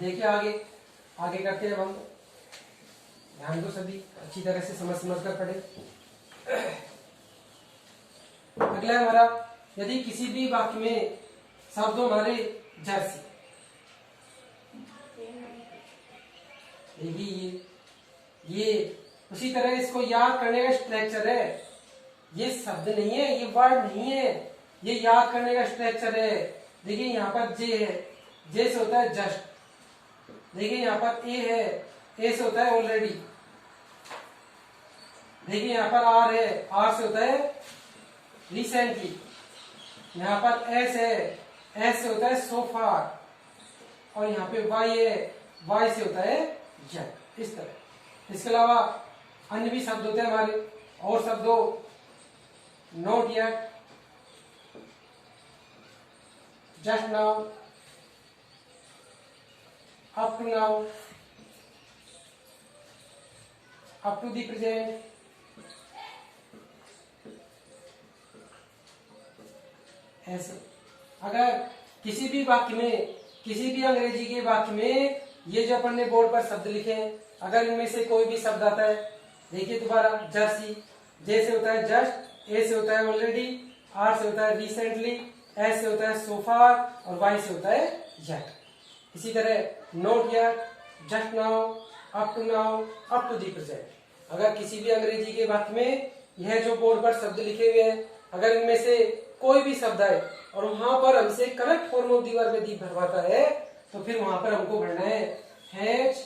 देखिए आगे आगे करते हैं हम। ध्यान दो सभी, अच्छी तरह से समझ कर पढ़े। अगला है हमारा, यदि किसी भी वाक्य में शब्द हो हमारे जर्सी, देखिए ये उसी तरह इसको याद करने का स्ट्रक्चर है। ये शब्द नहीं है, ये वर्ड नहीं है, ये याद करने का स्ट्रक्चर है। देखिए यहाँ पर जे है, जे से होता है जस्ट। देखिए यहाँ पर ए है, ए से होता है ऑलरेडी। देखिए यहाँ पर आर है, आर से होता है रिसेंटली। यहाँ पर एस है, एस से होता है सो फार। और यहाँ पे वाई है, वाई से होता है यट। इस तरह इसके अलावा अन्य भी शब्द होते हैं हमारे, और शब्दों not yet, just now, up to now, up to the present, ऐसे। अगर किसी भी वाक्य में, किसी भी अंग्रेजी के वाक्य में ये जो अपन ने बोर्ड पर शब्द लिखे हैं, अगर इनमें से कोई भी शब्द आता है, देखिए दोबारा, जर्सी, जे से होता है जस्ट, ए से होता है ऑलरेडी, आर से होता है रिसेंटली, एस से होता है सो फार, और वाई से होता है येट। इसी तरह not yet, just now, up to now, up to the present. अगर किसी भी अंग्रेजी के वाक्य में यह जो बोर्ड पर शब्द लिखे हुए हैं, अगर इनमें से कोई भी शब्द आए और वहां पर हमसे correct form of the verb यदि भरवाता है, तो फिर वहां पर हमको भरना है हैज,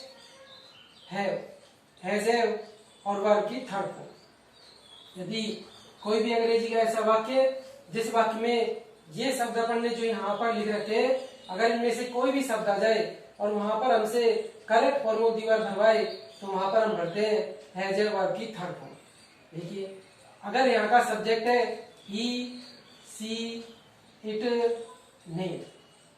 हैव, हैज, हैव और वर्ब की थर्ड फॉर्म। यदि कोई भी अंग्रेजी का ऐसा वाक्य जिस वाक्य में ये शब्द अपन ने जो यहाँ पर लिख रखे हैं, अगर इनमें से कोई भी शब्द आ जाए और वहां पर हमसे correct form of the verb भरवाए, तो वहां पर हम भरते हैं हैज, हैव वर्ब की थर्ड फॉर्म। देखिए अगर यहाँ का सब्जेक्ट है he, she, it, name,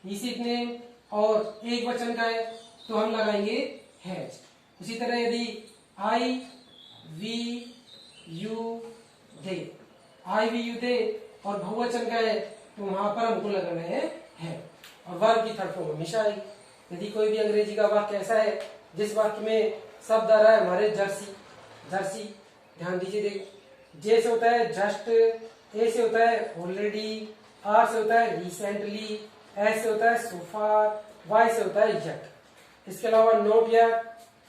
he, she, it, name, और एक वचन का है तो हम लगाएंगे हैज। उसी तरह यदि I, we, you, they, I, we, you, they और बहुवचन का है तो वहां पर हमको लगाना है और वर्ब की थर्ड फॉर्म हमेशा आएगी। यदि कोई भी अंग्रेजी का वाक्य ऐसा है जिस वाक्य में शब्द आ रहा है हमारे जर्सी, जर्सी, ध्यान दीजिए, देख, जे से होता है जस्ट, ए से होता है ऑलरेडी, आर से होता है रिसेंटली, एस से होता है सो फार, वाई से होता है येट। इसके अलावा not yet,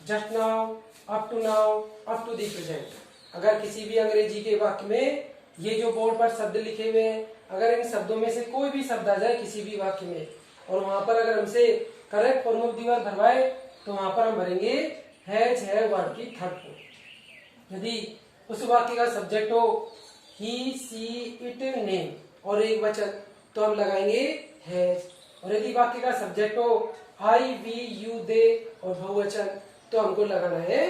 just now, up to now, up to the present. अगर किसी भी अंग्रेजी के वाक्य में ये जो बोर्ड पर शब्द लिखे हुए हैं, अगर इन शब्दों में से कोई भी शब्द आ जाए किसी भी वाक्य में और वहां पर अगर हमसे correct form of the verb भरवाए, तो वहां पर हम भरेंगे हैज, हैव वर्ब की थर्ड फॉर्म। यदि उस वाक्य का सब्जेक्ट हो ही, सी, इट, नेम और एक वचन, तो हम लगाएंगे हैज। और यदि वाक्य का सब्जेक्ट हो आई, वी, यू, दे और बहुवचन, तो हमको लगाना है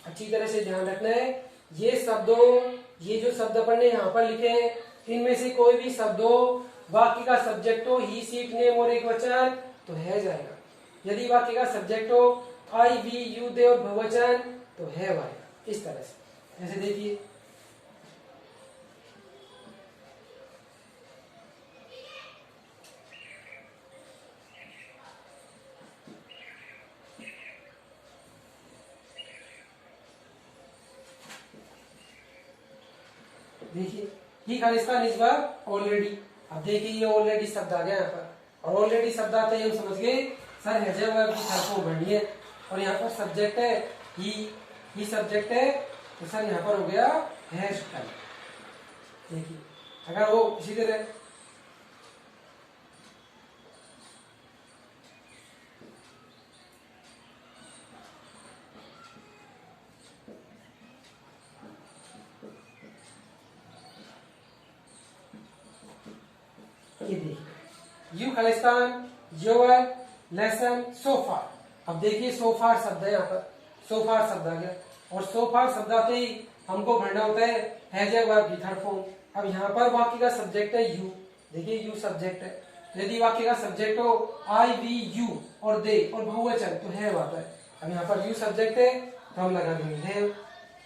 अच्छी तरह से ध्यान रखना है, ये शब्दों, ये जो शब्द अपन ने यहाँ पर लिखे हैं, इनमें से कोई भी शब्द हो, वाक्य का सब्जेक्ट हो ही, सी, इट, नेम और एक वचन, तो हैज आएगा। यदि वाक्य का सब्जेक्ट हो आई, वी, यू, दे और बहुवचन, तो हैव आएगा। इस तरह से ऐसे देखिए, देखिए ही खालिस्तान इस बार ऑलरेडी। अब देखिए ये ऑलरेडी शब्द आ गया यहाँ पर, और ऑलरेडी शब्द आते ही हम समझ गए सर हैज, हैव वर्ब की थर्ड फॉर्म भरनी है। और यहाँ पर सब्जेक्ट है ही सब्जेक्ट है, तो सर यहाँ पर हो गया हैज टाइम। देखिए अगर वो इसी तरह ये देखिए you Khalistan, your, lesson, sofa. अब देखिए सोफार शब्द है, यहाँ पर सोफार शब्द आ गया, और सोफार शब्द आते ही हमको भरना होता है हैज, हैव वर्ब की थर्ड फॉर्म। अब यहाँ पर वाक्य का सब्जेक्ट है यू, देखिए यू सब्जेक्ट है। यदि वाक्य का सब्जेक्ट हो आई, वी, यू और दे और बहुवचन, तो हैव आता है। अब यहाँ पर यू सब्जेक्ट है तो हम लगा देंगे हैव।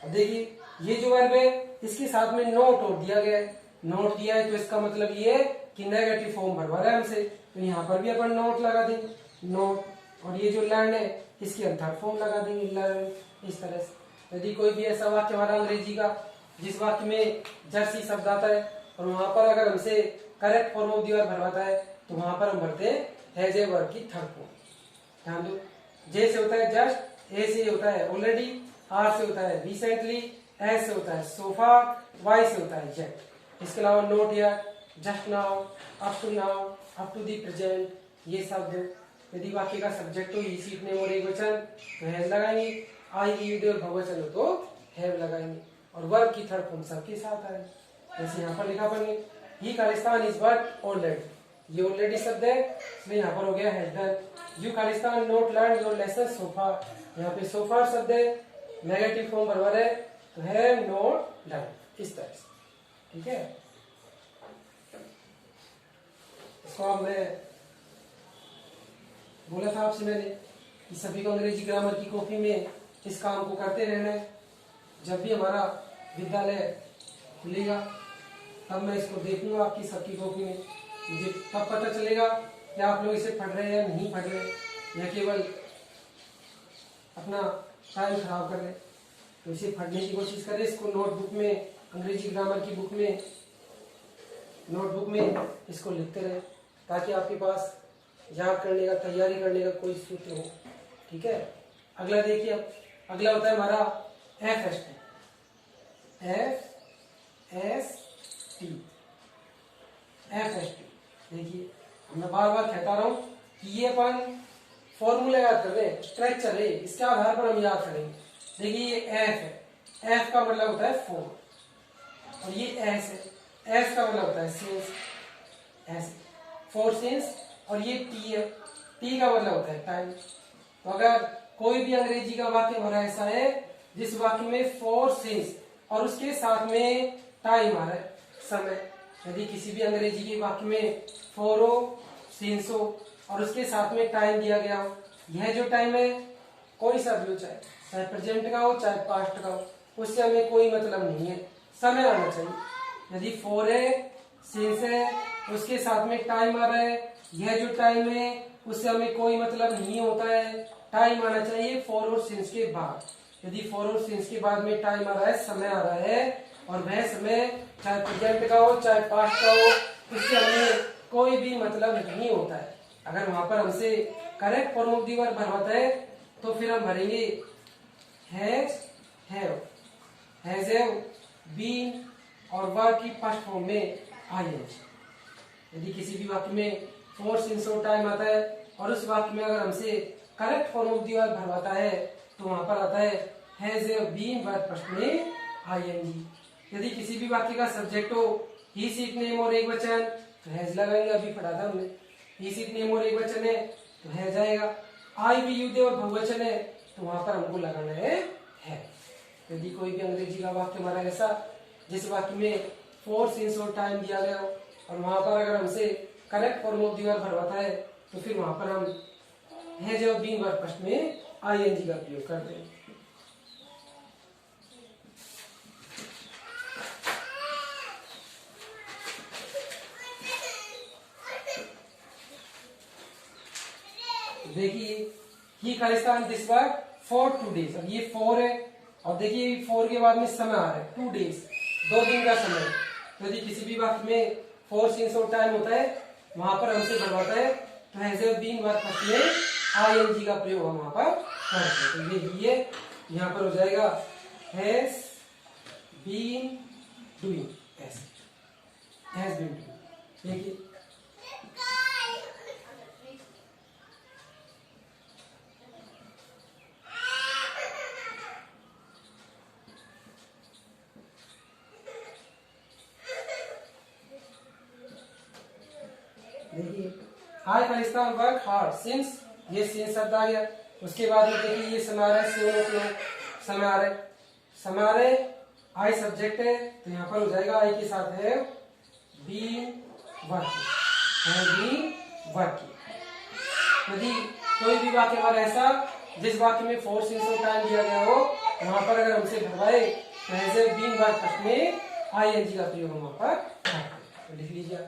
अब देखिए ये जो वर्ब है इसके साथ में नोट और दिया गया है, नोट दिया है तो इसका मतलब ये है कि नेगेटिव फॉर्म भरवा रहा है हमसे, तो यहाँ पर भी अपन नोट लगा देंगे, नोट। और ये जो लर्न है इसके हम थर्ड फॉर्म लगा देंगे, लर्न, इस तरह से। यदि कोई भी ऐसा वाक्य हमारा अंग्रेजी का जिस वाक्य में जर्सी शब्द आता है और वहां पर अगर हमसे correct form of the verb भरवाता है तो वहां पर हम भरते हैं हैज ए वर्ब की थर्ड फॉर्म। ध्यान दो, जे से होता है जस्ट, ए से होता है ऑलरेडी, आर से होता है रिसेंटली, एस से होता है सोफा, वाई से होता है येट। इसके अलावा not yet, just now, up to now, up to the present, ये शब्द। यदि वाक्य का सब्जेक्ट हो ही सीट नेम और एकवचन तो हैज लगाएंगे, आई ईड और बहुवचन हो तो हैव लगाएंगे, और वर्ब की थर्ड फॉर्म सबके साथ आए। जैसे यहाँ पर लिखा पढ़ेंगे ही खालिस्तान इज वर्ब ऑलरेडी, ये ऑलरेडी शब्द है इसलिए यहाँ पर हो गया has done. You Khalistan note learn your lesson sofa, यहाँ पे सोफा शब्द है, नेगेटिव फॉर्म बराबर है तो है नोट लर्न, इस तरह से। ठीक है, इसको अब मैं बोला था आपसे मैंने कि सभी को अंग्रेजी ग्रामर की कॉपी में इस काम को करते रहना है। जब भी हमारा विद्यालय खुलेगा तब मैं इसको देखूंगा आपकी सबकी कॉपी में, मुझे तब पता चलेगा कि आप लोग इसे पढ़ रहे हैं या नहीं पढ़ रहे या केवल अपना टाइम खराब कर रहे। तो इसे पढ़ने की कोशिश करें, इसको नोटबुक में, अंग्रेजी ग्रामर की बुक में, नोटबुक में इसको लिखते रहे ताकि आपके पास याद करने का, तैयारी करने का कोई सूत्र हो। ठीक है, अगला देखिए, अगला होता है हमारा FST, FST। देखिए मैं बार बार कहता रहा हूं कि ये अपन फॉर्मूला याद कर रहे हैं, स्ट्रक्चर है, इसके आधार पर हम याद करेंगे। देखिए ये F है, F का मतलब होता है फोर, और ये S है, S का मतलब होता है सिंस, S फोर सिंस, और ये T है, T का मतलब होता है टाइम। तो अगर कोई भी अंग्रेजी का वाक्य हमारा ऐसा है जिस वाक्य में फोर सिंस और उसके साथ में टाइम आ रहा है, समय, यदि किसी भी अंग्रेजी के वाक्य में फोर हो, सिंस हो और उसके साथ में टाइम दिया गया हो, यह जो टाइम है कोई सा भी हो, चाहे प्रेजेंट का हो चाहे पास्ट का हो, उससे हमें कोई मतलब नहीं है, समय आना चाहिए। यदि फोर है, सिंस है, उसके साथ में टाइम आ रहा है, यह जो टाइम है उससे हमें कोई मतलब नहीं होता है, टाइम आना चाहिए फोर और सिंस के बाद। यदि फोर और सिंस के बाद में टाइम आ रहा है, समय आ रहा है, और वह समय चाहे प्रेजेंट का हो चाहे पास्ट का हो, उससे हमें कोई भी मतलब नहीं होता है। अगर वहां पर हमसे correct form of the verb भरवाता है तो फिर हम भरेंगे हैज, हैव, बीन, और वर्ब की फर्स्ट फॉर्म में आईएनजी। यदि किसी भी वाक्य में फोर सिंस और टाइम आता है और उस वाक्य में अगर हमसे correct form of the verb भरवाता है तो वहां पर आता है हैज बीन, वर्ब फर्स्ट में आईएनजी। यदि किसी भी वाक्य का सब्जेक्ट हो ही, सीट नेम और एक वचन तो हैज लगाएंगे, अभी पढ़ा था हमने। ही सीट नेम और एक वचन है तो हैज आएगा। आई भी युद्ध और बहुवचन है तो वहां पर हमको लगाना है। यदि कोई भी अंग्रेजी का वाक्य हमारा ऐसा जिस वाक्य में फोर सिंस और टाइम दिया गया हो और वहां पर अगर हमसे correct form of the verb भरवाता है तो फिर वहां पर हम हैज और बीन वर्ब फर्स्ट में आईएनजी का प्रयोग करते हैं। देखिए ही खालिस्तान दिस वर्क फॉर 2 days, और ये 4 है, और देखिए 4 के बाद में समय आ रहा है 2 days, 2 दिन का समय। तो यदि किसी भी वाक्य में 4 सिंस और टाइम होता है वहां पर हमसे भरवाता है तो हैज बीन वर्ब फर्स्ट में आईएनजी का प्रयोग हम वहां पर करते हैं। तो ये यहाँ पर हो जाएगा has been doing, has been doing. देखिए I Khalistan work hard since, ये सिंस शब्द आ गया। उसके बाद में देखिए ये समय आ रहा है, समय आ रहा है, समय आ रहा है, आई सब्जेक्ट है तो यहाँ पर हो जाएगा आई के साथ है बीन वर्किंग, यदि कोई भी वाक्य हमारा ऐसा जिस वाक्य में फोर सिंस और टाइम दिया गया हो वहां पर अगर हमसे भरवाए तो हैज बीन वर्ब फर्स्ट में आईएनजी का प्रयोग हम वहां पर लिख लीजिए।